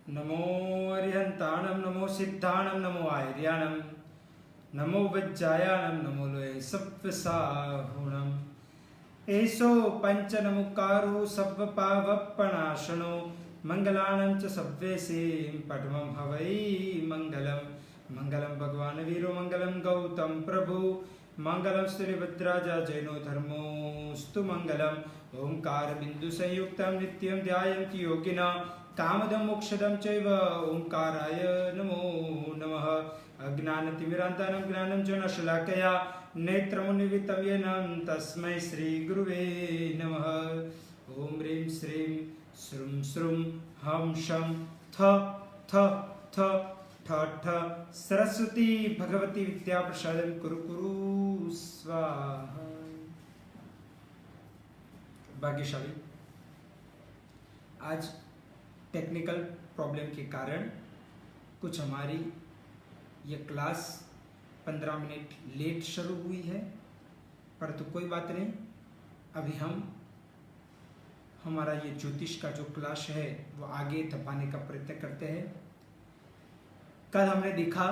नमो अरिहंताणं नमो सिद्धाणं नमो आर्याणं नमो वज्जायाणं नमो लोये सप्तसाहुणम् एषो पंचनमुकारो सव्वपावपणाशनो मंगलानं च सव्वेसें पठमं हवै मंगलम् मंगलम भगवान वीरो मंगलम गौतम प्रभु मंगलम सूर्यभद्राजा जैनो धर्मोस्तु मंगलम ओंकार बिंदु संयुक्तम नित्यं ध्यायन्ति योगिना कामदं मोक्षदं चैव ओंकाराय नमो नमः अज्ञानतिमिरान्तानं ज्ञानं च नशलाकया नेत्रमुन्निमित्तं येन तस्मै श्रीगुरुवे नमः ओं ह्रीं श्रीं श्रूं श्रूं हं शं थ थ थ ठ ठ सरस्वती भगवती विद्या प्रसादं कुरु कुरु स्वाहा। भाग्यशाली, आज टेक्निकल प्रॉब्लम के कारण कुछ हमारी ये क्लास 15 मिनट लेट शुरू हुई है, परंतु कोई बात नहीं। अभी हम हमारा ये ज्योतिष का जो क्लास है वो आगे धपाने का प्रयत्न करते हैं। कल हमने देखा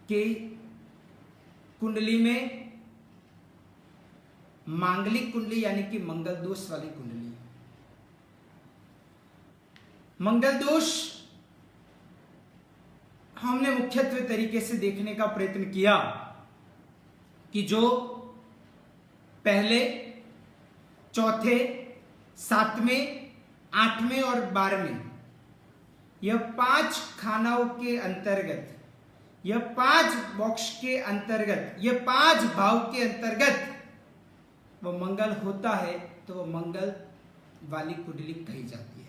कि कुंडली में मांगलिक कुंडली यानी कि मंगल दोष वाली कुंडली, मंगल दोष हमने मुख्यत्वे तरीके से देखने का प्रयत्न किया कि जो पहले, चौथे, 7वें, 8वें और 12वें यह 5 खानाओं के अंतर्गत, यह 5 बॉक्स के अंतर्गत, यह 5 भाव के अंतर्गत वो मंगल होता है, तो वो मंगल वाली कुंडली कही जाती है।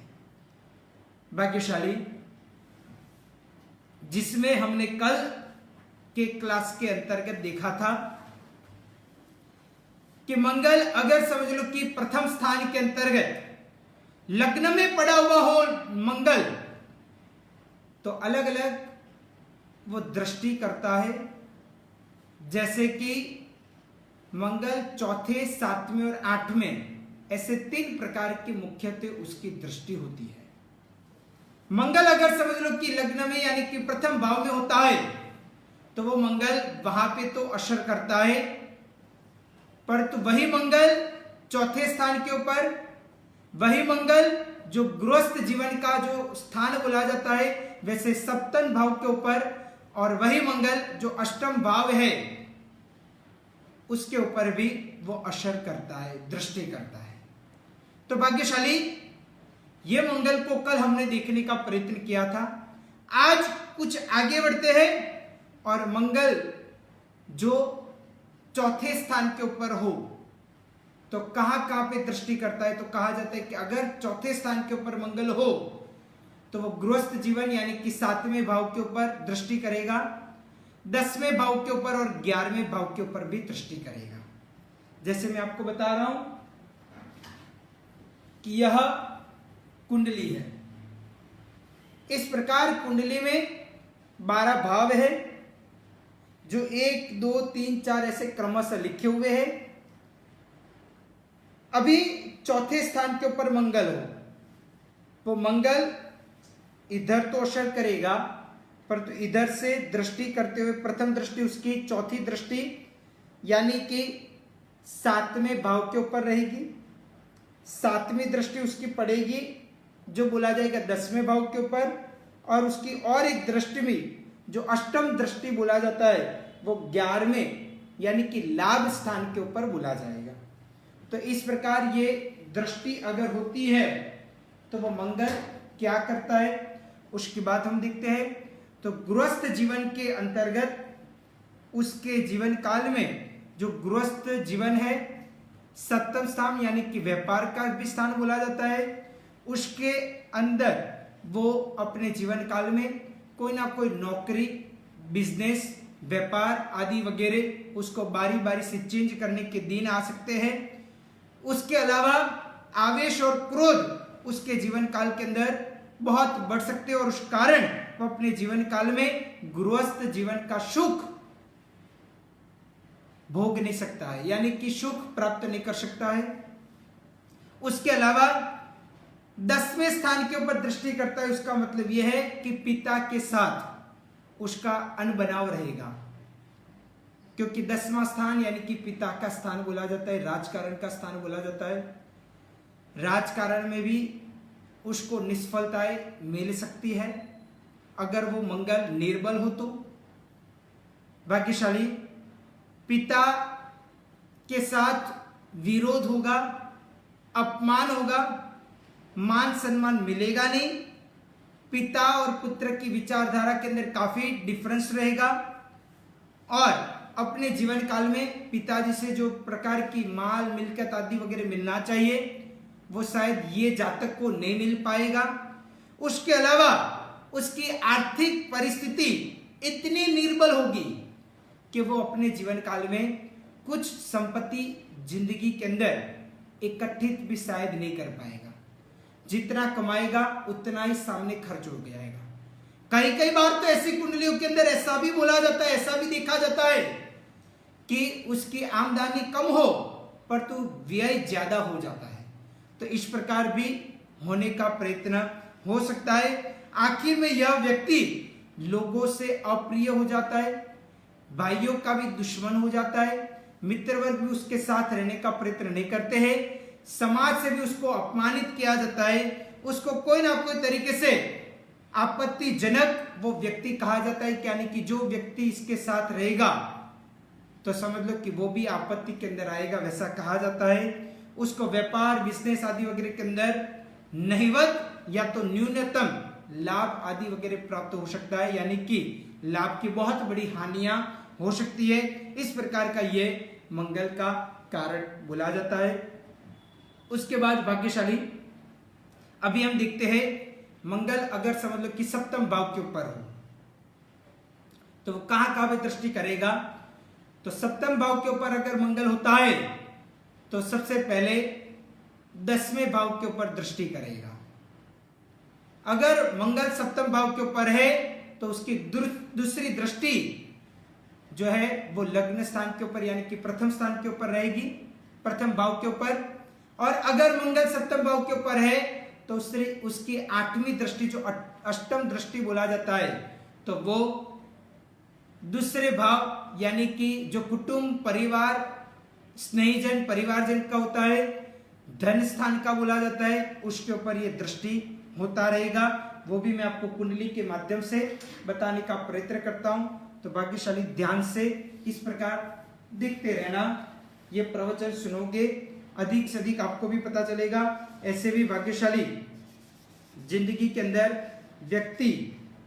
भाग्यशाली, जिसमें हमने कल के क्लास के अंतर्गत देखा था कि मंगल अगर समझ लो कि प्रथम स्थान के अंतर्गत लग्न में पड़ा हुआ हो मंगल, तो अलग अलग वो दृष्टि करता है। जैसे कि मंगल चौथे, 7वें और 8वें, ऐसे 3 प्रकार की मुख्यत्वे उसकी दृष्टि होती है। मंगल अगर समझ लो कि लग्न में यानी कि प्रथम भाव में होता है, तो वो मंगल वहां पे तो असर करता है, परंतु वही मंगल चौथे स्थान के ऊपर, वही मंगल जो गृहस्थ जीवन का जो स्थान बोला जाता है वैसे सप्तम भाव के ऊपर, और वही मंगल जो अष्टम भाव है उसके ऊपर भी वो असर करता है, दृष्टि करता है। तो भाग्यशाली, ये मंगल को कल हमने देखने का प्रयत्न किया था। आज कुछ आगे बढ़ते हैं और मंगल जो चौथे स्थान के ऊपर हो तो कहां पे दृष्टि करता है। तो कहा जाता है कि अगर चौथे स्थान के ऊपर मंगल हो तो वो गृहस्थ जीवन यानी कि 7वें भाव के ऊपर दृष्टि करेगा, 10वें भाव के ऊपर और 11वें भाव के ऊपर भी दृष्टि करेगा। जैसे मैं आपको बता रहा हूं कि यह कुंडली है, इस प्रकार कुंडली में 12 भाव है जो 1 2 3 4 ऐसे क्रमशः लिखे हुए हैं। अभी चौथे स्थान के ऊपर मंगल हो तो मंगल इधर तो असर करेगा, परंतु इधर से दृष्टि करते हुए प्रथम दृष्टि उसकी चौथी दृष्टि यानी कि 7वें भाव के ऊपर रहेगी, 7वीं दृष्टि उसकी पड़ेगी जो बोला जाएगा 10वें भाव के ऊपर, और उसकी और एक दृष्टि भी जो अष्टम दृष्टि बोला जाता है वो 11वें यानी कि लाभ स्थान के ऊपर बोला जाएगा। तो इस प्रकार ये दृष्टि अगर होती है तो वो मंगल क्या करता है उसकी बात हम देखते हैं। तो गृहस्थ जीवन के अंतर्गत उसके जीवन काल में जो गृहस्थ जीवन है, 7वां स्थान यानी कि व्यापार का भी स्थान बोला जाता है, उसके अंदर वो अपने जीवन काल में कोई ना कोई नौकरी, बिजनेस, व्यापार आदि वगैरह उसको बारी बारी से चेंज करने के दिन आ सकते हैं। उसके अलावा आवेश और क्रोध उसके जीवन काल के अंदर बहुत बढ़ सकते हैं और उस कारण वो अपने जीवन काल में गृहस्थ जीवन का सुख भोग नहीं सकता है, यानी कि सुख प्राप्त नहीं कर सकता है। उसके अलावा 10वें स्थान के ऊपर दृष्टि करता है, उसका मतलब यह है कि पिता के साथ उसका अनबनाव रहेगा, क्योंकि 10वां स्थान यानी कि पिता का स्थान बोला जाता है, राजकारण का स्थान बोला जाता है। राजकारण में भी उसको निष्फलताएं मिल सकती है अगर वो मंगल निर्बल हो तो। भाग्यशाली पिता के साथ विरोध होगा, अपमान होगा, मान सम्मान मिलेगा नहीं, पिता और पुत्र की विचारधारा के अंदर काफी डिफरेंस रहेगा, और अपने जीवन काल में पिताजी से जो प्रकार की माल मिल्कियत आदि वगैरह मिलना चाहिए वो शायद ये जातक को नहीं मिल पाएगा। उसके अलावा उसकी आर्थिक परिस्थिति इतनी निर्बल होगी कि वो अपने जीवन काल में कुछ संपत्ति जिंदगी के अंदर इकट्ठित भी शायद नहीं कर पाएगा। जितना कमाएगा उतना ही सामने खर्च हो जाएगा। कई बार तो ऐसी कुंडलियों के अंदर ऐसा भी बोला जाता है, ऐसा भी देखा जाता है कि उसकी आमदनी कम हो परंतु व्यय ज्यादा हो जाता है। तो इस प्रकार भी होने का प्रयत्न हो सकता है। आखिर में यह व्यक्ति लोगों से अप्रिय हो जाता है, भाइयों का भी दुश्मन हो जाता है, मित्र वर्ग भी उसके साथ रहने का प्रयत्न नहीं करते हैं, समाज से भी उसको अपमानित किया जाता है, उसको कोई ना कोई तरीके से आपत्तिजनक वो व्यक्ति कहा जाता है। यानी कि जो व्यक्ति इसके साथ रहेगा तो समझ लो कि वो भी आपत्ति के अंदर आएगा, वैसा कहा जाता है। उसको व्यापार बिजनेस आदि वगैरह के अंदर नहिवत या तो न्यूनतम लाभ आदि वगैरह प्राप्त हो सकता है, यानी कि लाभ की बहुत बड़ी हानियां हो सकती है। इस प्रकार का ये मंगल का कारण बोला जाता है। उसके बाद भाग्यशाली अभी हम देखते हैं मंगल अगर समझ लो कि सप्तम भाव के ऊपर हो तो वो कहां पे दृष्टि करेगा। तो सप्तम भाव के ऊपर अगर मंगल होता है तो सबसे पहले 10वें भाव के ऊपर दृष्टि करेगा। अगर मंगल सप्तम भाव के ऊपर है तो उसकी दूसरी दृष्टि जो है वो लग्न स्थान के ऊपर यानी कि प्रथम स्थान के ऊपर रहेगी, प्रथम भाव के ऊपर। और अगर मंगल सप्तम भाव के ऊपर है तो उसकी 8वीं दृष्टि जो अष्टम दृष्टि बोला जाता है तो वो दूसरे भाव यानी कि जो कुटुंब परिवार स्नेहीजन परिवारजन का होता है, धन स्थान का बोला जाता है, उसके ऊपर ये दृष्टि होता रहेगा। वो भी मैं आपको कुंडली के माध्यम से बताने का प्रयत्न करता हूं। तो भाग्यशाली ध्यान से इस प्रकार देखते रहना, ये प्रवचन सुनोगे अधिक से अधिक आपको भी पता चलेगा। ऐसे भी भाग्यशाली जिंदगी के अंदर व्यक्ति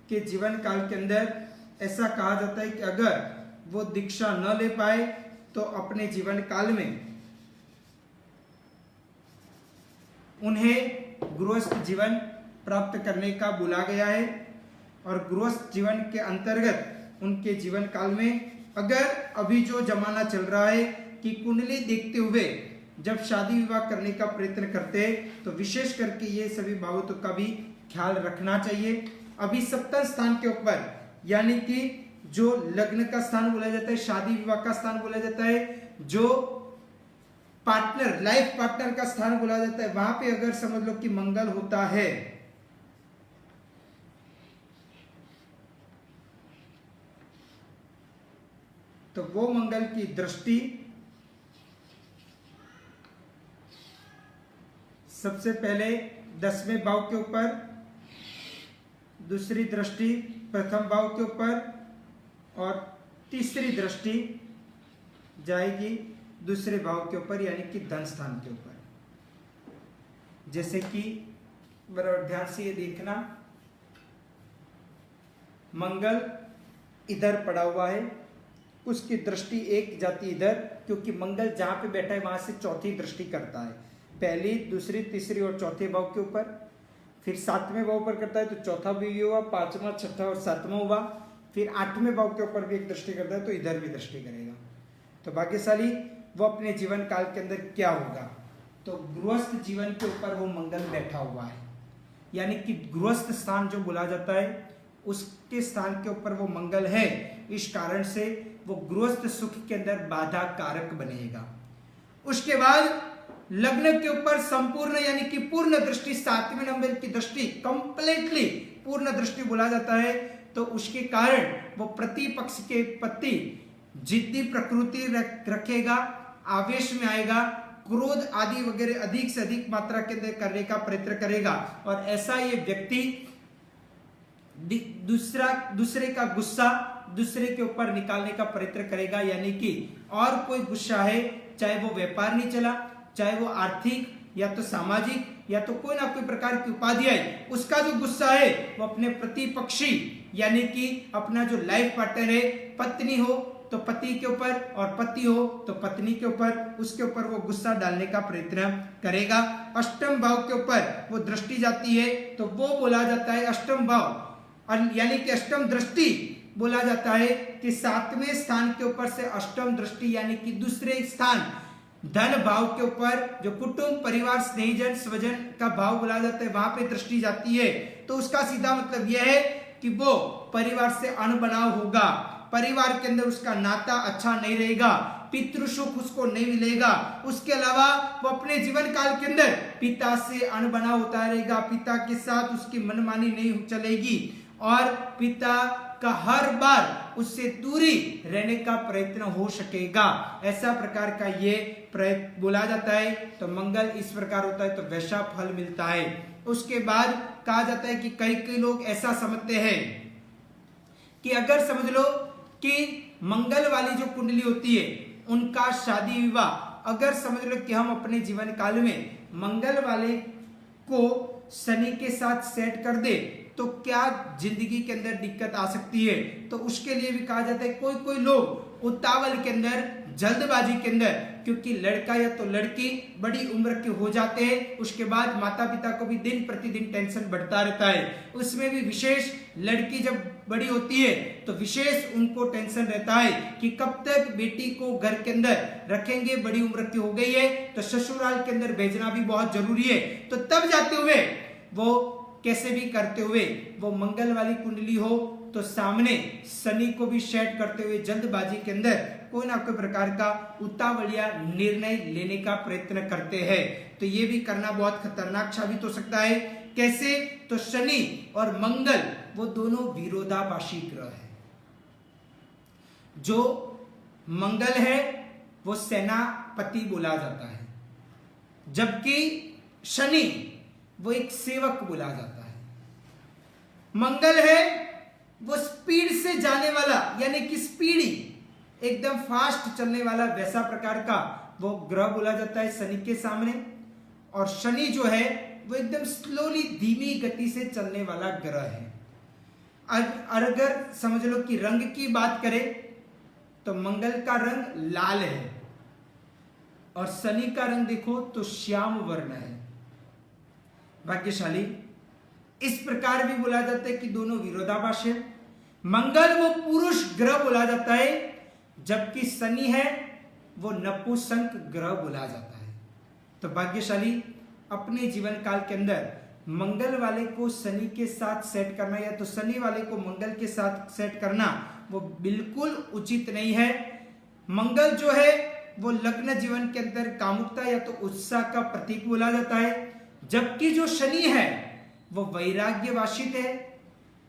के जीवन काल के अंदर ऐसा कहा जाता है कि अगर वो दीक्षा न ले पाए तो अपने जीवन काल में उन्हें गृहस्थ जीवन प्राप्त करने का बोला गया है। और गृहस्थ जीवन के अंतर्गत उनके जीवन काल में अगर अभी जो जमाना चल रहा है कि कुंडली देखते हुए जब शादी विवाह करने का प्रयत्न करते हैं तो विशेष करके ये सभी बाबतों का भी ख्याल रखना चाहिए। अभी सप्तम स्थान के ऊपर यानी कि जो लग्न का स्थान बोला जाता है, शादी विवाह का स्थान बोला जाता है, जो पार्टनर लाइफ पार्टनर का स्थान बोला जाता है, वहां पे अगर समझ लो कि मंगल होता है तो वो मंगल की दृष्टि सबसे पहले 10वें भाव के ऊपर, दूसरी दृष्टि प्रथम भाव के ऊपर और तीसरी दृष्टि जाएगी दूसरे भाव के ऊपर यानी कि धन स्थान के ऊपर। जैसे कि बराबर ध्यान से ये देखना, मंगल इधर पड़ा हुआ है, उसकी दृष्टि एक जाती इधर, क्योंकि मंगल जहां पे बैठा है वहां से चौथी दृष्टि करता है, पहली दूसरी तीसरी और चौथे भाव के ऊपर। फिर 7वें भाव पर करता है तो चौथा भी हुआ, 5वां 6वां और 7वां हुआ। फिर 8वें भाव के ऊपर भी एक दृष्टि करता है तो इधर भी दृष्टि करेगा। तो भाग्यशाली वो अपने जीवन काल के अंदर क्या होगा, तो गृहस्थ जीवन के ऊपर वो मंगल बैठा हुआ है, यानी कि गृहस्थ स्थान जो बोला जाता है उसके स्थान के ऊपर वो मंगल है। इस कारण से वो गृहस्थ सुख के अंदर बाधा कारक बनेगा। उसके बाद लग्न के ऊपर संपूर्ण यानी कि पूर्ण दृष्टि, 7वें नंबर की दृष्टि, कंप्लीटली पूर्ण दृष्टि बोला जाता है, तो उसके कारण वो प्रतिपक्ष के प्रति जिद्दी प्रकृति रखेगा, आवेश में आएगा, क्रोध आदि वगैरह अधिक से अधिक मात्रा के अंदर करने का प्रयत्न करेगा। और ऐसा ये व्यक्ति दूसरे का गुस्सा दूसरे के ऊपर निकालने का प्रयत्न करेगा, यानी कि और कोई गुस्सा है, चाहे वो व्यापार नहीं चला, चाहे वो आर्थिक या तो सामाजिक या तो कोई ना कोई प्रकार की उपाधि है, उसका जो गुस्सा है वो अपने प्रतिपक्षी यानी कि अपना जो लाइफ पार्टनर है, पत्नी हो तो पति के ऊपर और पति हो तो पत्नी के ऊपर, उसके ऊपर वो गुस्सा डालने का प्रयत्न करेगा। अष्टम भाव के ऊपर वो दृष्टि जाती है तो वो बोला जाता है अष्टम भाव, यानी कि अष्टम दृष्टि बोला जाता है कि 7वें स्थान के ऊपर से अष्टम दृष्टि यानी कि दूसरे स्थान धन भाव के ऊपर जो कुटुंब परिवार स्नेहीजन स्वजन का भाव बोला जाता है, वहां पे दृष्टि जाती है। तो उसका सीधा मतलब यह है कि वो परिवार से अनबनाव होगा, परिवार के अंदर उसका नाता अच्छा नहीं रहेगा, पितृ सुख उसको नहीं मिलेगा। उसके अलावा वो अपने जीवन काल के अंदर पिता से अनबनाव होता रहेगा, पिता के साथ उसकी मनमानी नहीं चलेगी और पिता का हर बार उससे दूरी रहने का प्रयत्न हो सकेगा। ऐसा प्रकार का ये प्रयत्न बोला जाता है। तो मंगल इस प्रकार होता है तो वैसा फल मिलता है। उसके बाद कहा जाता है कि कई लोग ऐसा समझते हैं कि अगर समझ लो कि मंगल वाली जो कुंडली होती है उनका शादी विवाह, अगर समझ लो कि हम अपने जीवन काल में मंगल वाले को शनि के साथ सेट कर दे तो क्या जिंदगी के अंदर दिक्कत आ सकती है। तो उसके लिए भी कहा जाता है कोई लोग उतावल के अंदर, जल्दबाजी के अंदर, क्योंकि लड़का या तो लड़की बड़ी उम्र के हो जाते हैं, उसके बाद माता पिता को भी दिन प्रतिदिन टेंशन बढ़ता रहता है। उसमें भी विशेष लड़की जब बड़ी होती है तो विशेष उनको टेंशन रहता है कि कब तक बेटी को घर के अंदर रखेंगे, बड़ी उम्र की हो गई है तो ससुराल के अंदर भेजना भी बहुत जरूरी है। तो तब जाते हुए वो कैसे भी करते हुए वो मंगल वाली कुंडली हो तो सामने शनि को भी सेट करते हुए जल्दबाजी के अंदर कोई ना कोई प्रकार का उतावलिया निर्णय लेने का प्रयत्न करते हैं। तो ये भी करना बहुत खतरनाक साबित हो सकता है। कैसे? तो शनि और मंगल वो दोनों विरोधाभासी ग्रह है। जो मंगल है वो सेनापति बोला जाता है, जबकि शनि वो एक सेवक बोला जाता है। मंगल है वो स्पीड से जाने वाला, यानी कि स्पीडी एकदम फास्ट चलने वाला वैसा प्रकार का वो ग्रह बोला जाता है शनि के सामने। और शनि जो है वो एकदम स्लोली धीमी गति से चलने वाला ग्रह है। अगर समझ लो कि रंग की बात करें तो मंगल का रंग लाल है और शनि का रंग देखो तो श्याम वर्ण है, भाग्यशाली। इस प्रकार भी बोला जाता है कि दोनों विरोधाभास है। मंगल वो पुरुष ग्रह बोला जाता है, जबकि शनि है वो नपुंसक ग्रह बोला जाता है। तो भाग्यशाली अपने जीवन काल के अंदर मंगल वाले को शनि के साथ सेट करना या तो शनि वाले को मंगल के साथ सेट करना वो बिल्कुल उचित नहीं है। मंगल जो है वो लग्न जीवन के अंदर कामुकता या तो उत्साह का प्रतीक बोला जाता है, जबकि जो शनि है वो वैराग्य वासित है,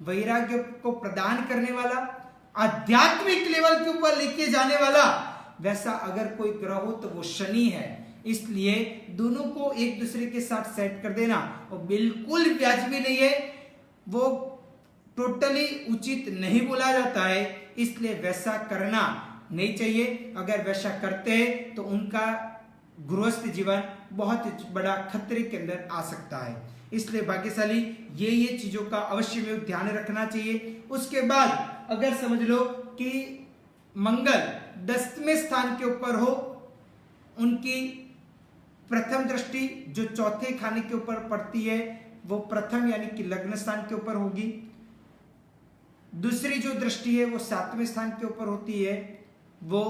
वैराग्य को प्रदान करने वाला, आध्यात्मिक लेवल के ऊपर लेके जाने वाला वैसा अगर कोई ग्रह हो तो वो शनि है। इसलिए दोनों को एक दूसरे के साथ सेट कर देना वो बिल्कुल वाजिब नहीं है, वो टोटली उचित नहीं बोला जाता है। इसलिए वैसा करना नहीं चाहिए। अगर वैसा करते हैं तो उनका गृहस्थ जीवन बहुत बड़ा खतरे के अंदर आ सकता है। इसलिए भाग्यशाली ये चीजों का अवश्य में ध्यान रखना चाहिए। उसके बाद अगर समझ लो कि मंगल 10वें स्थान के ऊपर हो, उनकी प्रथम दृष्टि जो चौथे खाने के ऊपर पड़ती है वो प्रथम यानी कि लग्न स्थान के ऊपर होगी। दूसरी जो दृष्टि है वो 7वें स्थान के ऊपर होती है, वो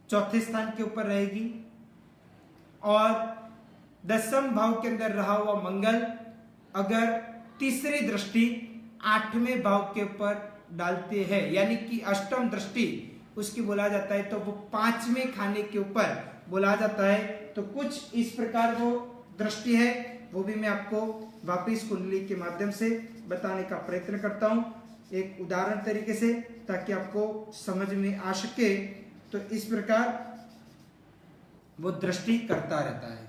चौथे स्थान के ऊपर रहेगी। और 10वें भाव के अंदर रहा हुआ मंगल अगर तीसरी दृष्टि 8वें भाव के ऊपर डालते हैं, यानी कि अष्टम दृष्टि उसकी बोला जाता है, तो वो 5वें खाने के ऊपर बोला जाता है। तो कुछ इस प्रकार वो दृष्टि है, वो भी मैं आपको वापिस कुंडली के माध्यम से बताने का प्रयत्न करता हूं, एक उदाहरण तरीके से, ताकि आपको समझ में आ सके। तो इस प्रकार वो दृष्टि करता रहता है।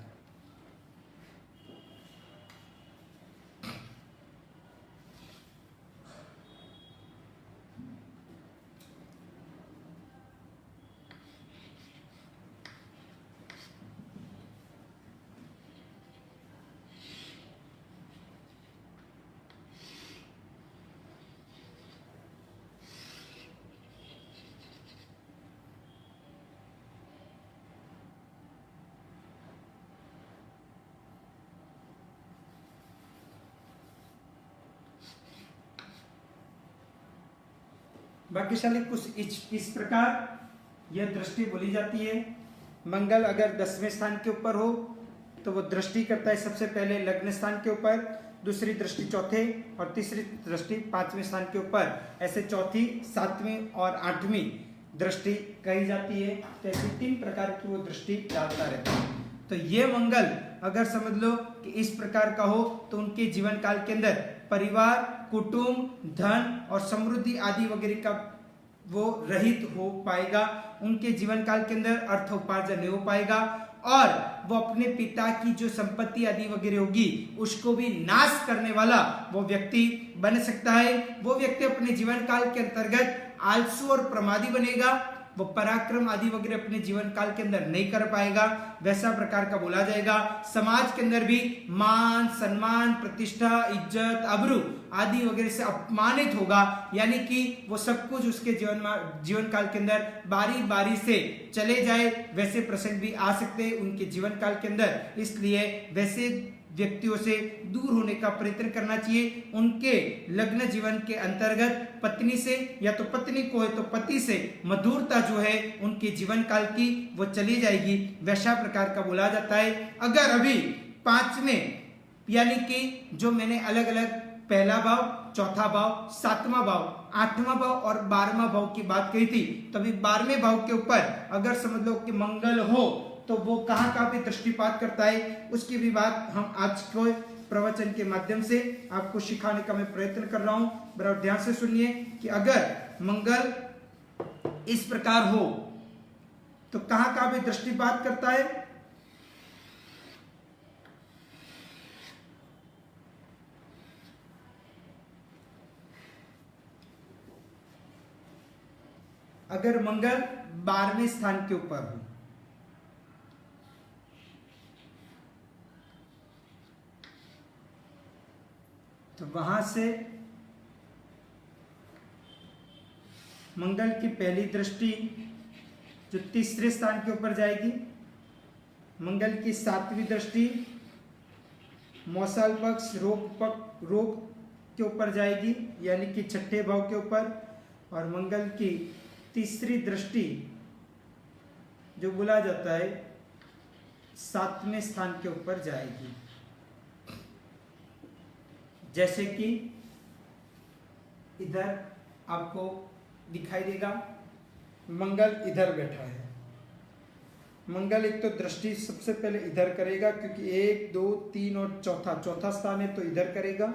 भाग्यशाली कुछ इस प्रकार यह दृष्टि बोली जाती है। मंगल अगर 10वें स्थान के ऊपर हो तो वो दृष्टि करता है सबसे पहले लग्न स्थान के ऊपर, दूसरी दृष्टि चौथे और तीसरी दृष्टि 5वें स्थान के ऊपर। ऐसे चौथी, 7वीं और 8वीं दृष्टि कही जाती है। तो ऐसी 3 प्रकार की वो दृष्टि डालता रहता है। तो ये मंगल अगर समझ लो कि इस प्रकार का हो तो उनके जीवन काल के अंदर परिवार, कुटुंब, धन और समृद्धि आदि वगैरह का वो रहित हो पाएगा। उनके जीवन काल के अंदर अर्थ उपार्जन नहीं हो पाएगा और वो अपने पिता की जो संपत्ति आदि वगैरह होगी उसको भी नाश करने वाला वो व्यक्ति बन सकता है। वो व्यक्ति अपने जीवन काल के अंतर्गत आलसू और प्रमादी बनेगा। वो पराक्रम आदि वगैरह अपने जीवन काल के अंदर नहीं कर पाएगा, वैसा प्रकार का बोला जाएगा। समाज के अंदर भी मान, सम्मान, प्रतिष्ठा, इज्जत, आबरू आदि वगैरह से अपमानित होगा, यानी कि वो सब कुछ उसके जीवन काल के अंदर बारी बारी से चले जाए, वैसे प्रसंग भी आ सकते हैं उनके जीवन काल के अंदर। इसलिए वैसे व्यक्तियों से दूर होने का प्रयत्न करना चाहिए। उनके लग्न जीवन के अंतर्गत पत्नी से, या तो पत्नी को है तो पति से मधुरता जो है उनके जीवन काल की वो चली जाएगी, वैसा प्रकार का बोला जाता है। अगर अभी 5वें यानी कि जो मैंने अलग अलग पहला भाव, चौथा भाव, 7वां भाव, 8वां भाव और 12वां भाव की बात कही थी, तो अभी 12वें भाव के ऊपर अगर समझ लो कि मंगल हो तो वो कहाँ पे दृष्टिपात करता है, उसकी भी बात हम आज को प्रवचन के माध्यम से आपको सिखाने का मैं प्रयत्न कर रहा हूं। बराबर ध्यान से सुनिए कि अगर मंगल इस प्रकार हो तो कहाँ पे दृष्टिपात करता है। अगर मंगल 12वें स्थान के ऊपर हो तो वहां से मंगल की पहली दृष्टि जो तीसरे स्थान के ऊपर जाएगी, मंगल की 7वीं दृष्टि मौसाल पक्ष रोग के ऊपर जाएगी, यानी कि 6ठे भाव के ऊपर, और मंगल की तीसरी दृष्टि जो बोला जाता है 7वें स्थान के ऊपर जाएगी। जैसे कि इधर आपको दिखाई देगा मंगल इधर बैठा है। मंगल एक तो दृष्टि सबसे पहले इधर करेगा, क्योंकि 1, 2, 3 और चौथा स्थान है तो इधर करेगा।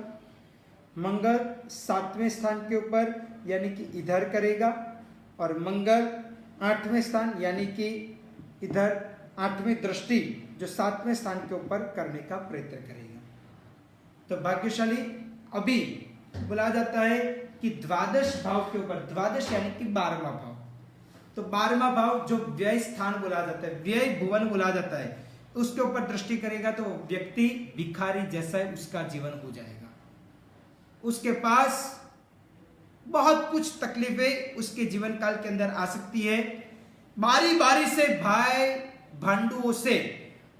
मंगल 7वें स्थान के ऊपर यानी कि इधर करेगा, और मंगल 8वें स्थान यानी कि इधर 8वीं दृष्टि जो 7वें स्थान के ऊपर करने का प्रयत्न करेगा। तो भाग्यशाली अभी बोला जाता है कि द्वादश भाव के ऊपर, द्वादश यानी कि 12वां भाव, तो 12वां भाव जो व्यय स्थान बोला जाता है, व्यय भुवन बोला जाता है, उसके ऊपर दृष्टि करेगा तो व्यक्ति भिखारी जैसा उसका जीवन हो जाएगा। उसके पास बहुत कुछ तकलीफें उसके जीवन काल के अंदर आ सकती है। बारी बारी से भाई भांडुओं से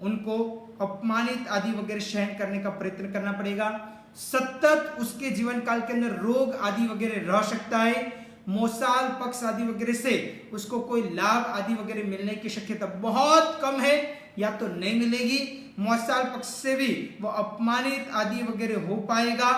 उनको अपमानित आदि वगैरह सहन करने का प्रयत्न करना पड़ेगा। सतत उसके जीवन काल के अंदर रोग आदि वगैरह रह सकता है। मौसाल पक्ष आदि वगैरह से उसको कोई लाभ आदि वगैरह मिलने की शक्यता बहुत कम है, या तो नहीं मिलेगी। मौसाल पक्ष से भी वो अपमानित आदि वगैरह हो पाएगा।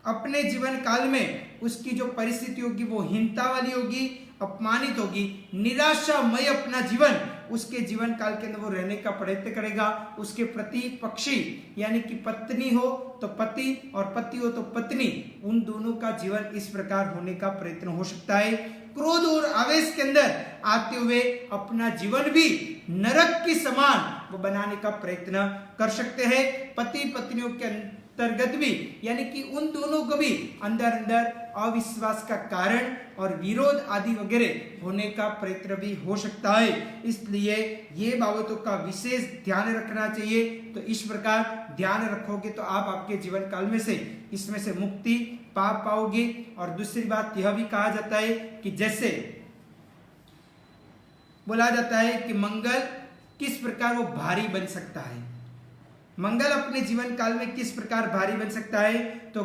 अपने जीवन काल में उसकी जो परिस्थिति होगी वो हीनता वाली होगी, अपमानित होगी, निराशामय अपना जीवन उसके जीवन काल के अंदर वो रहने का प्रयत्न करेगा। उसके प्रति पक्षी यानी कि पत्नी हो तो पति और पति हो तो पत्नी, उन दोनों का जीवन इस प्रकार होने का प्रयत्न हो सकता है। क्रोध और आवेश के अंदर आते हुए अपना जीवन भी नरक के समान वो बनाने का प्रयत्न कर सकते हैं। पति पत्नियों के अंतर्गत भी यानी कि उन दोनों को भी अंदर अंदर अविश्वास का कारण और विरोध आदि वगैरह होने का प्रयत्न भी हो सकता है। इसलिए ये बाबतों का विशेष ध्यान रखना चाहिए। तो इस प्रकार ध्यान रखोगे तो आप आपके जीवन काल में से इसमें से मुक्ति पा पाओगे। और दूसरी बात यह भी कहा जाता है कि जैसे बोला जाता है कि मंगल किस प्रकार वो भारी बन सकता है, मंगल अपने जीवन काल में किस प्रकार भारी बन सकता है। तो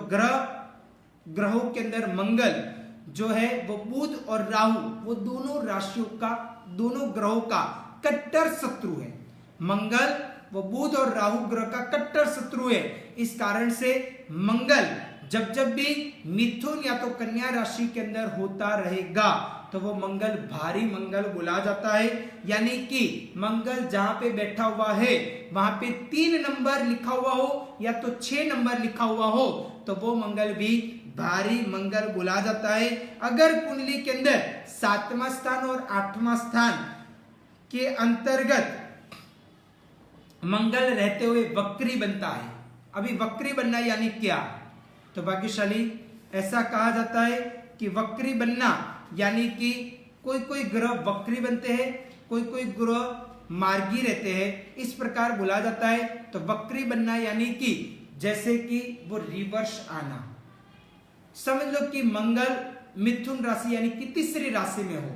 ग्रहों के अंदर मंगल जो है वो बुध और राहु, वो दोनों राशियों का, दोनों ग्रहों का कट्टर शत्रु है। मंगल वो बुध और राहु ग्रह का कट्टर शत्रु है। इस कारण से मंगल जब जब भी मिथुन या तो कन्या राशि के अंदर होता रहेगा तो वो मंगल भारी मंगल बोला जाता है। यानी कि मंगल जहां पे बैठा हुआ है वहां पे 3 नंबर लिखा हुआ हो या तो 6 नंबर लिखा हुआ हो तो वो मंगल भी भारी मंगल बोला जाता है। अगर कुंडली के अंदर 7वां स्थान और 8वां स्थान के अंतर्गत मंगल रहते हुए वक्री बनता है। अभी वक्री बनना यानी क्या, तो भाग्यशाली ऐसा कहा जाता है कि वक्री बनना यानी कि कोई कोई ग्रह वक्री बनते हैं, कोई कोई ग्रह मार्गी रहते हैं, इस प्रकार बोला जाता है। तो वक्री बनना यानी कि जैसे कि वो रिवर्स आना। समझ लो कि मंगल मिथुन राशि यानी कि तीसरी राशि में हो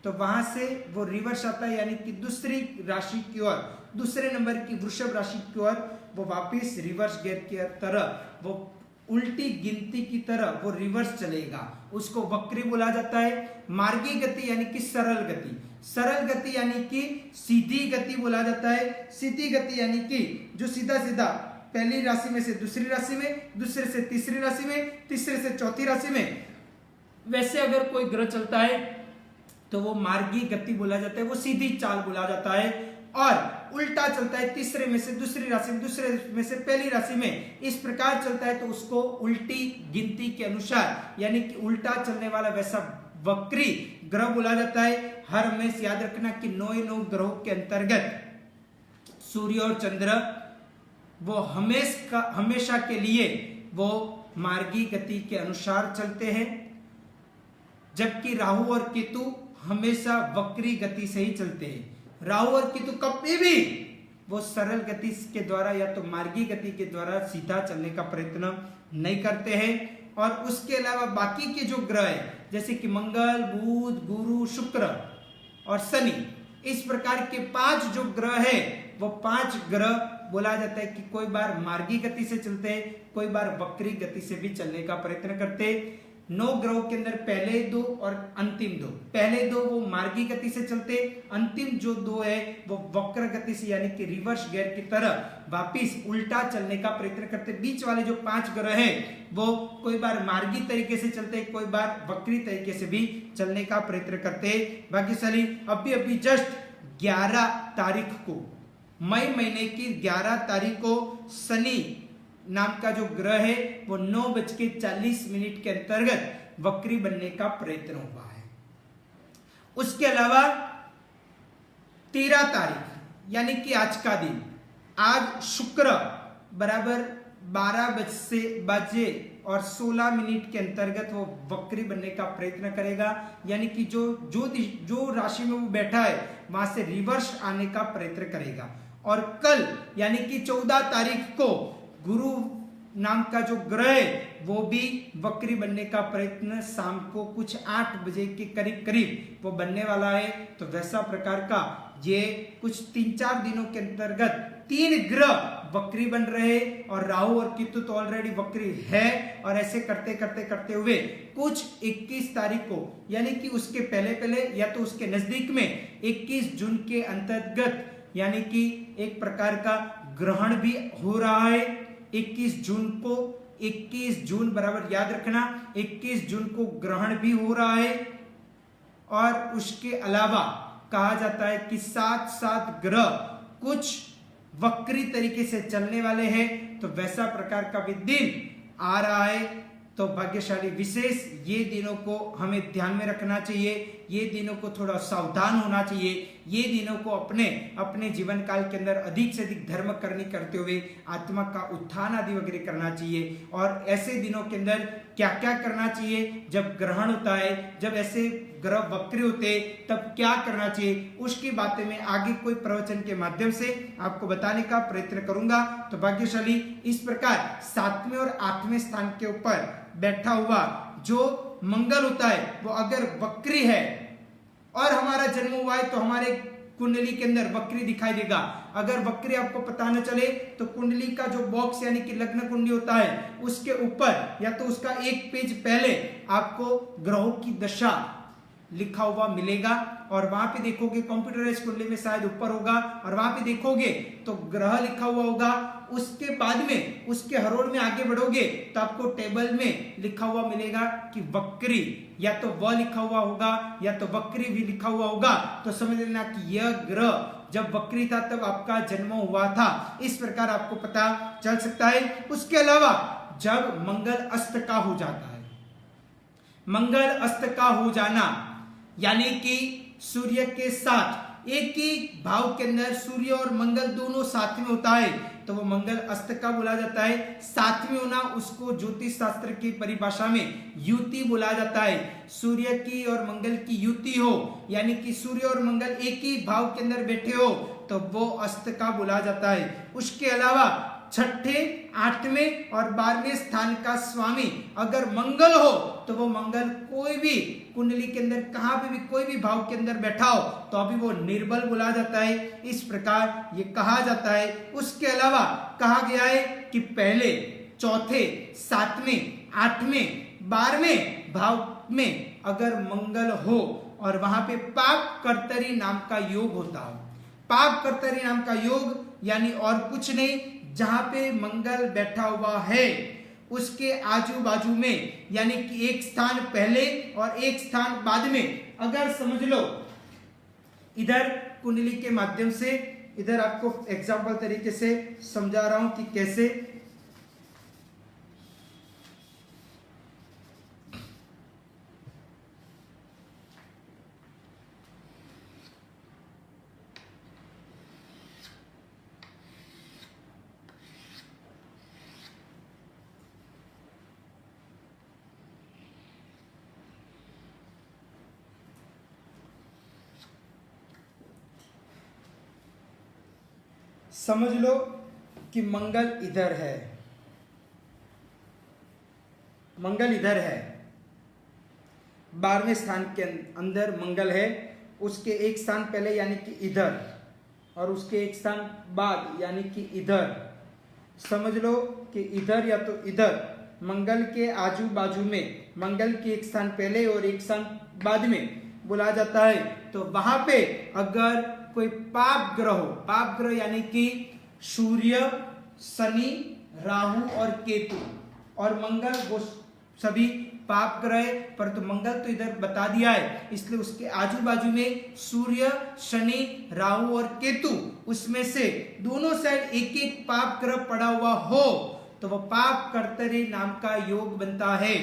तो वहां से वो रिवर्स आता है, यानी कि दूसरी राशि की ओर, दूसरे नंबर की वृषभ राशि की ओर वो वापिस रिवर्स गियर की तरह, वो उल्टी गिनती की तरह वो रिवर्स चलेगा, उसको वक्री बोला जाता है। मार्गी गति यानी कि सरल गति, सरल गति यानी कि सीधी गति बोला जाता है। सीधी गति यानी कि जो सीधा सीधा पहली राशि में से दूसरी राशि में, दूसरे से तीसरी राशि में, तीसरे से चौथी राशि में, वैसे अगर कोई ग्रह चलता है तो वो मार्गी गति बोला जाता है, वो सीधी चाल बोला जाता है। और उल्टा चलता है तीसरे में से दूसरी राशि में, दूसरे में से पहली राशि में, इस प्रकार चलता है तो उसको उल्टी गिनती के अनुसार यानी कि उल्टा चलने वाला वैसा वक्री ग्रह बोला जाता है। हर हमेशा याद रखना कि 9 ग्रहों के अंतर्गत सूर्य और चंद्र वो हमेशा के लिए वो मार्गी गति के अनुसार चलते हैं, जबकि राहु और केतु हमेशा वक्री गति से ही चलते हैं। राहु और केतु कभी भी वो सरल गति के द्वारा या तो मार्गी गति के द्वारा सीधा चलने का प्रयत्न नहीं करते हैं। और उसके अलावा बाकी के जो ग्रह है जैसे कि मंगल, बुध, गुरु, शुक्र और शनि, इस प्रकार के 5 जो ग्रह है वो 5 ग्रह बोला जाता है कि कोई बार मार्गी गति से चलते हैं, कोई बार वक्री गति से भी चलने का प्रयत्न करते हैं। 9 ग्रहों के अंदर पहले 2 और अंतिम 2, पहले 2 वो मार्गी गति से चलते, अंतिम जो 2 है वो वक्र गति से यानी कि रिवर्स गियर की तरह वापिस उल्टा चलने का प्रयत्न करते। बीच वाले जो 5 ग्रह है वो कोई बार मार्गी तरीके से चलते, कोई बार वक्री तरीके से भी चलने का प्रयत्न करते। भाग्यशाली अभी जस्ट 11 तारीख को, मई महीने की 11 तारीख को शनि नाम का जो ग्रह है वो 9:40 के अंतर्गत वक्री बनने का प्रयत्न हुआ है। उसके अलावा 13 तारीख यानी कि आज का दिन, आज शुक्र बराबर 12:16 के अंतर्गत वो वक्री बनने का प्रयत्न करेगा, यानी कि जो राशि में वो बैठा है वहां से रिवर्स आने का प्रयत्न करेगा। और कल यानी कि 14 तारीख को गुरु नाम का जो ग्रह है वो भी वक्री बनने का प्रयत्न शाम को कुछ 8 बजे के करीब वो बनने वाला है। तो वैसा प्रकार का ये कुछ 3-4 दिनों के अंतर्गत 3 ग्रह वक्री बन रहे हैं और राहु और केतु तो ऑलरेडी वक्री है। और ऐसे करते हुए कुछ 21 तारीख को यानी कि उसके पहले या तो उसके नजदीक में 21 जून के अंतर्गत यानी कि एक प्रकार का ग्रहण भी हो रहा है। 21 जून को 21 जून बराबर याद रखना, 21 जून को ग्रहण भी हो रहा है। और उसके अलावा कहा जाता है कि 7 ग्रह कुछ वक्री तरीके से चलने वाले हैं, तो वैसा प्रकार का भी दिन आ रहा है। तो भाग्यशाली विशेष ये दिनों को हमें ध्यान में रखना चाहिए, ये दिनों को थोड़ा सावधान होना चाहिए, ये दिनों को अपने जीवन काल के अंदर अधिक से अधिक धर्म करनी करते हुए आत्मा का उत्थान आदि वगैरह करना चाहिए। और ऐसे दिनों के अंदर क्या क्या करना चाहिए, जब ग्रहण होता है, जब ऐसे ग्रह वक्री होते तब क्या करना चाहिए, उसकी बातें मैं आगे कोई प्रवचन के माध्यम से आपको बताने का प्रयत्न करूंगा। तो भाग्यशाली इस प्रकार 7वें और 8वें स्थान के ऊपर बैठा हुआ जो मंगल होता है वो अगर वक्री है और हमारा जन्म हुआ है तो हमारे कुंडली के अंदर वक्री दिखाई देगा। अगर वक्री आपको पता न चले तो कुंडली का जो बॉक्स यानी कि लग्न कुंडली होता है उसके ऊपर या तो उसका एक पेज पहले आपको ग्रहों की दशा लिखा हुआ मिलेगा और वहां पे देखोगे कंप्यूटराइज कुंडली में शायद ऊपर होगा और वहां पे देखोगे तो ग्रह लिखा हुआ होगा। उसके बाद में उसके हरोड़ में आगे बढ़ोगे तो आपको टेबल में लिखा हुआ मिलेगा कि वक्री, या तो व लिखा हुआ होगा या तो वक्री भी लिखा हुआ होगा। तो समझ लेना कि यह ग्रह जब वक्री था तब आपका जन्म हुआ था, इस प्रकार आपको पता चल सकता है। उसके अलावा जब मंगल अस्त का हो जाता है, मंगल अस्त का हो जाना यानी कि सूर्य के साथ एक ही भाव के अंदर सूर्य और मंगल दोनों साथ में होता है तो वो मंगल अस्त का बोला जाता है। साथ में होना उसको ज्योतिष शास्त्र की परिभाषा में युति बोला जाता है। सूर्य की और मंगल की युति हो यानी कि सूर्य और मंगल एक ही भाव के अंदर बैठे हो तो वो अस्त का बोला जाता है। उसके अलावा 6ठे, 8वें और 12वें स्थान का स्वामी अगर मंगल हो तो वो मंगल कोई भी कुंडली के अंदर कहां पे भी कोई भी भाव के अंदर बैठा हो तो अभी वो निर्बल बोला जाता है, इस प्रकार ये कहा जाता है। उसके अलावा कहा गया है कि पहले, चौथे, 7वें, 8वें, 12वें भाव में अगर मंगल हो और वहां पे पाप कर्तरी नाम का योग होता हो, पाप कर्तरी नाम का योग यानी और कुछ नहीं, जहां पे मंगल बैठा हुआ है उसके आजू बाजू में यानी कि एक स्थान पहले और एक स्थान बाद में, अगर समझ लो इधर कुंडली के माध्यम से, इधर आपको एग्जाम्पल तरीके से समझा रहा हूं कि कैसे समझ लो कि मंगल इधर है, मंगल इधर है, 12वें स्थान के अंदर मंगल है, उसके एक स्थान पहले यानी कि इधर और उसके एक स्थान बाद यानी कि इधर। समझ लो कि इधर या तो इधर मंगल के आजू बाजू में मंगल के एक स्थान पहले और एक स्थान बाद में बोला जाता है। तो वहां पे अगर कोई पाप ग्रह हो, पाप ग्रह यानी कि सूर्य, शनि, राहु और केतु और मंगल, वो सभी पाप ग्रह है, परंतु मंगल तो इधर बता दिया है इसलिए उसके आजू बाजू में सूर्य, शनि, राहु और केतु, उसमें से दोनों साइड एक एक पाप ग्रह पड़ा हुआ हो तो वह पाप कर्तरी नाम का योग बनता है।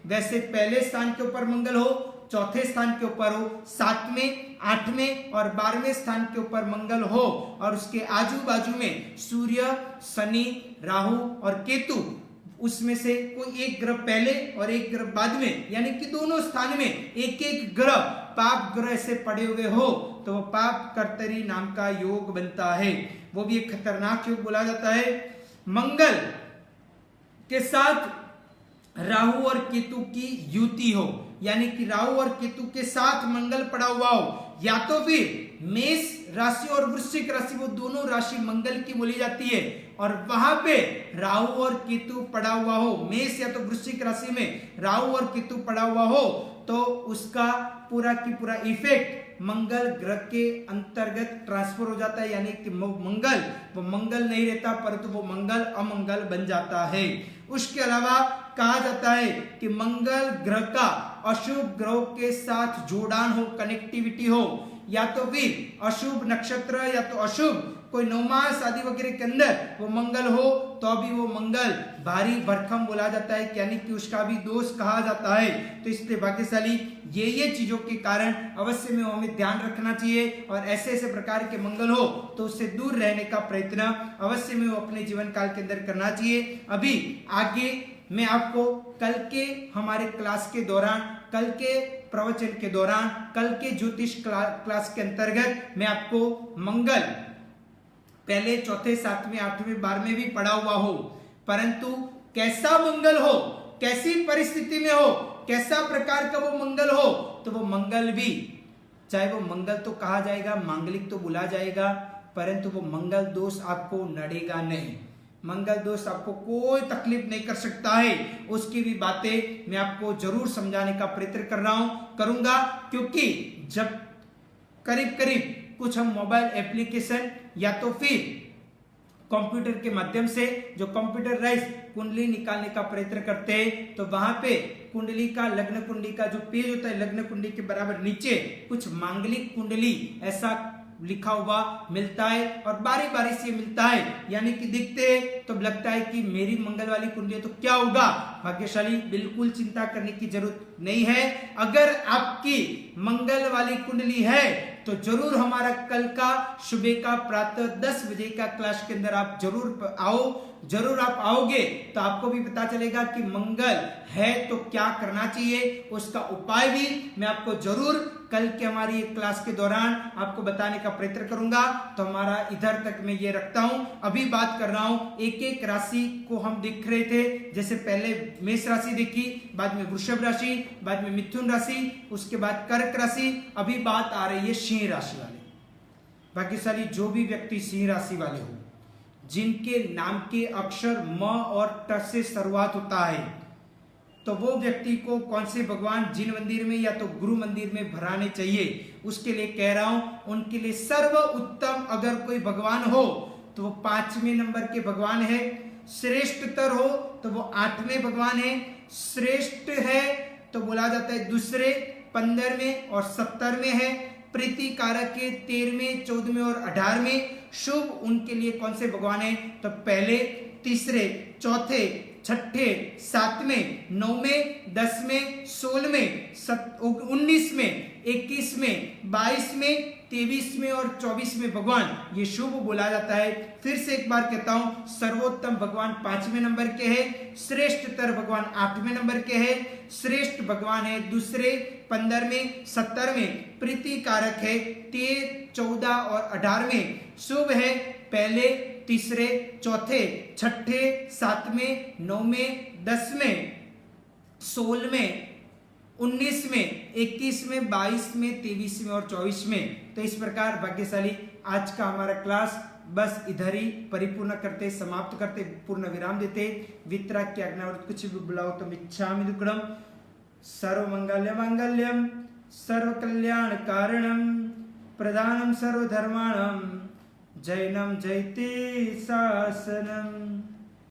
वैसे पहले स्थान के ऊपर मंगल हो, चौथे स्थान के ऊपर हो, 7वें, 8वें और 12वें स्थान के ऊपर मंगल हो और उसके आजू बाजू में सूर्य, शनि, राहु और केतु, उसमें से कोई एक ग्रह पहले और एक ग्रह बाद में यानी कि दोनों स्थान में एक एक ग्रह पाप ग्रह से पड़े हुए हो तो वो पाप कर्तरी नाम का योग बनता है। वो भी एक खतरनाक योग बोला जाता है। मंगल के साथ राहु और केतु की युति हो यानी कि राहु और केतु के साथ मंगल पड़ा हुआ हो, या तो फिर मेष राशि और वृश्चिक राशि, वो दोनों राशि मंगल की बोली जाती है और वहां पे राहु और केतु पड़ा हुआ हो, मेष या तो वृश्चिक राशि में राहु और केतु पड़ा हुआ हो तो उसका पूरा की पूरा इफेक्ट मंगल ग्रह के अंतर्गत ट्रांसफर हो जाता है, यानी कि मंगल वो मंगल नहीं रहता परंतु वो मंगल अमंगल बन जाता है। उसके अलावा कहा जाता है कि मंगल ग्रह का अशुभ ग्रहों के साथ जोड़ान हो, कनेक्टिविटी हो, या तो फिर अशुभ नक्षत्र या तो अशुभ कोई नवमास आदि वगैरह के अंदर वो मंगल हो तो भी वो मंगल भारी भरकम बोला जाता है, यानी कि उसका भी दोष कहा जाता है। तो इसलिए भाग्यशाली ये चीजों के कारण अवश्य में हमें ध्यान रखना चाहिए और ऐसे ऐसे प्रकार के मंगल हो तो उससे दूर रहने का प्रयत्न अवश्य में वो अपने जीवन काल के अंदर करना चाहिए। अभी आगे मैं आपको कल के हमारे क्लास के दौरान, कल के प्रवचन के दौरान, कल के ज्योतिष क्लास के अंतर्गत मैं आपको मंगल पहले चौथे सातवें आठवें 12वें भी पढ़ा हुआ हो, परंतु कैसा मंगल हो, कैसी परिस्थिति में हो, कैसा प्रकार का वो मंगल हो, तो वो मंगल भी चाहे वो मंगल तो कहा जाएगा, मांगलिक तो बोला जाएगा, परंतु वो मंगल दोष आपको नड़ेगा नहीं, मंगल दोष आपको कोई तकलीफ नहीं कर सकता है। उसकी भी बातें मैं आपको जरूर समझाने का प्रयत्न कर रहा हूं, करूंगा, क्योंकि जब करीब करीब कुछ हम मोबाइल एप्लीकेशन या तो फिर कंप्यूटर के माध्यम से जो कंप्यूटराइज कुंडली निकालने का प्रयत्न करते हैं तो वहां पे कुंडली का, लग्न कुंडली का जो पेज होता है, लग्न कुंडली के बराबर नीचे कुछ मांगलिक कुंडली ऐसा लिखा हुआ मिलता है और बारी बारी से मिलता है, यानी कि दिखते हैं तो लगता है कि मेरी मंगल वाली कुंडली है तो क्या होगा। भाग्यशाली बिल्कुल चिंता करने की जरूरत नहीं है। अगर आपकी मंगल वाली कुंडली है तो जरूर हमारा कल का सुबह का प्रातः 10 बजे का क्लास के अंदर आप जरूर आओ। जरूर आप आओगे तो आपको भी पता चलेगा कि मंगल है तो क्या करना चाहिए, उसका उपाय भी मैं आपको जरूर कल के हमारी क्लास के दौरान आपको बताने का प्रयत्न करूंगा। तो हमारा इधर तक मैं ये रखता हूं। अभी बात कर रहा हूं एक एक राशि को हम दिख रहे थे, जैसे पहले मेष राशि देखी, बाद में वृषभ राशि, बाद में मिथुन राशि, उसके बाद कर्क राशि, अभी बात आ रही है सिंह राशि वाले। भाग्यशाली जो भी व्यक्ति सिंह राशि वाले हो, जिनके नाम के अक्षर म और ट से शुरुआत होता है, तो वो व्यक्ति को कौन से भगवान जिन मंदिर में या तो गुरु मंदिर में भराने चाहिए, उसके लिए कह रहा हूं। उनके लिए सर्व उत्तम अगर कोई भगवान हो तो वो 5वें नंबर के भगवान है, श्रेष्ठतर हो तो वो 8वें भगवान है, श्रेष्ठ है तो बोला जाता है दूसरे, 15वें और 70वें है, प्रीति कारक के 13वें, 14वें और 18वें। शुभ उनके लिए कौन से भगवान है, तो पहले, तीसरे, चौथे, छठे, 7वें, 9वें, 10वें, 16वें, 19वें, 21वें, 22वें, 23वें और 24वें भगवान ये शुभ बोला जाता है। फिर से एक बार कहता हूं, सर्वोत्तम भगवान 5वें नंबर के है, श्रेष्ठतर भगवान 8वें नंबर के है, श्रेष्ठ भगवान है दूसरे, 15वें, 70वें, प्रीति कारक है 13, 14 और 18वें, शुभ है पहले, तीसरे, चौथे, छठे, 7वें, 9वें, 10वें, 16वें, 19वें, 21वें, 22वें, 23वें और 24वें। तो इस प्रकार भाग्यशाली आज का हमारा क्लास बस इधर ही परिपूर्ण करते, समाप्त करते, पूर्ण विराम देते। वितराग की आज्ञा और कुछ भी बुलाओ तो इच्छामि दुक्कडम। सर्वमंगल मांगल्यम सर्वकल्याण कारणम प्रधानम सर्वधर्माणाम जैनम जयते शासनम।